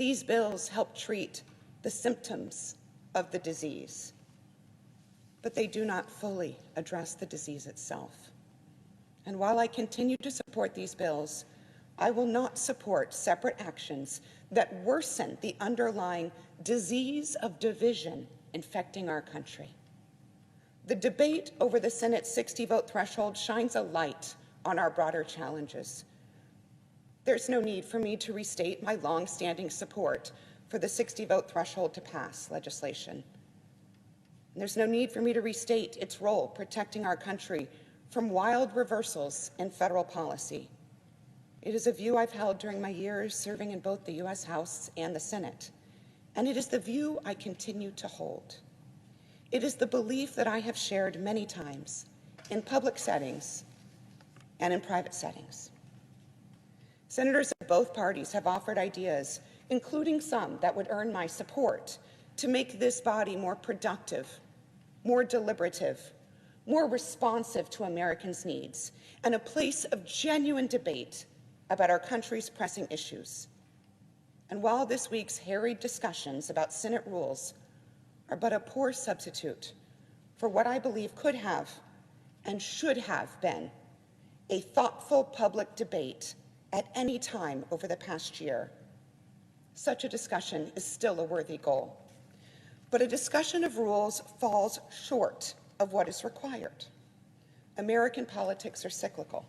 These bills help treat the symptoms of the disease, but they do not fully address the disease itself. And while I continue to support these bills, I will not support separate actions that worsen the underlying disease of division infecting our country. The debate over the Senate's 60-vote threshold shines a light on our broader challenges. There's no need for me to restate my long-standing support for the 60-vote threshold to pass legislation. And there's no need for me to restate its role protecting our country from wild reversals in federal policy. It is a view I've held during my years serving in both the U.S. House and the Senate, and it is the view I continue to hold. It is the belief that I have shared many times in public settings and in private settings. Senators of both parties have offered ideas, including some that would earn my support, to make this body more productive, more deliberative, more responsive to Americans' needs, and a place of genuine debate about our country's pressing issues. And while this week's harried discussions about Senate rules are but a poor substitute for what I believe could have and should have been a thoughtful public debate at any time over the past year, such a discussion is still a worthy goal. But a discussion of rules falls short of what is required. American politics are cyclical,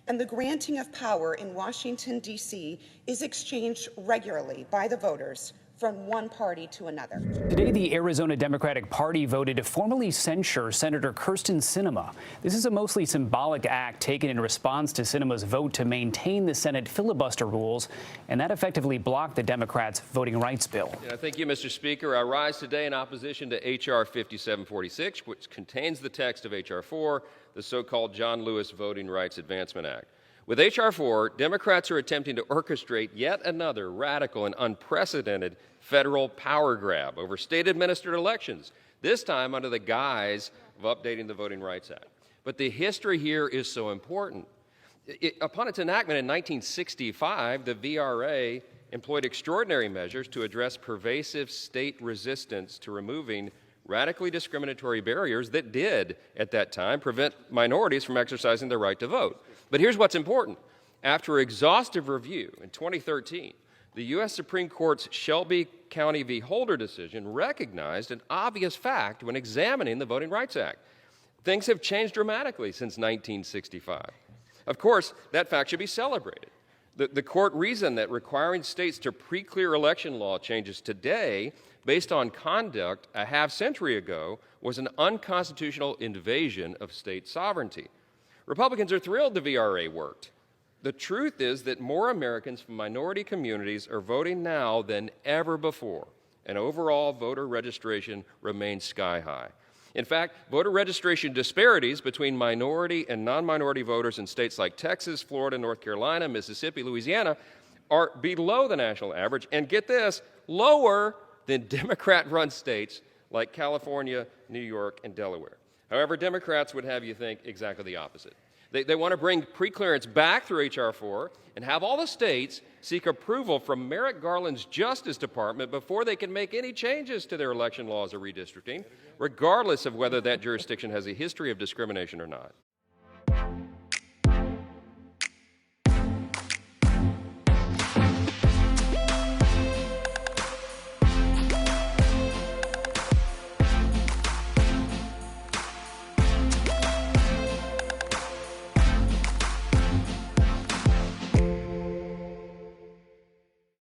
and the granting of power in Washington, D.C. is exchanged regularly by the voters from one party to another. Today, the Arizona Democratic Party voted to formally censure Senator Kyrsten Sinema. This is a mostly symbolic act taken in response to Sinema's vote to maintain the Senate filibuster rules, and that effectively blocked the Democrats' voting rights bill. Thank you, Mr. Speaker. I rise today in opposition to H.R. 5746, which contains the text of H.R. 4, the so-called John Lewis Voting Rights Advancement Act. With H.R. 4, Democrats are attempting to orchestrate yet another radical and unprecedented federal power grab over state-administered elections, this time under the guise of updating the Voting Rights Act. But the history here is so important. Upon its enactment in 1965, the VRA employed extraordinary measures to address pervasive state resistance to removing radically discriminatory barriers that did, at that time, prevent minorities from exercising their right to vote. But here's what's important. After exhaustive review in 2013, the U.S. Supreme Court's Shelby County v. Holder decision recognized an obvious fact when examining the Voting Rights Act. Things have changed dramatically since 1965. Of course, that fact should be celebrated. The court reasoned that requiring states to pre-clear election law changes today based on conduct a half-century ago was an unconstitutional invasion of state sovereignty. Republicans are thrilled the VRA worked. The truth is that more Americans from minority communities are voting now than ever before, and overall voter registration remains sky high. In fact, voter registration disparities between minority and non-minority voters in states like Texas, Florida, North Carolina, Mississippi, Louisiana are below the national average, and get this, lower than Democrat-run states like California, New York, and Delaware. However, Democrats would have you think exactly the opposite. They want to bring preclearance back through H.R. 4 and have all the states seek approval from Merrick Garland's Justice Department before they can make any changes to their election laws or redistricting, regardless of whether that jurisdiction has a history of discrimination or not.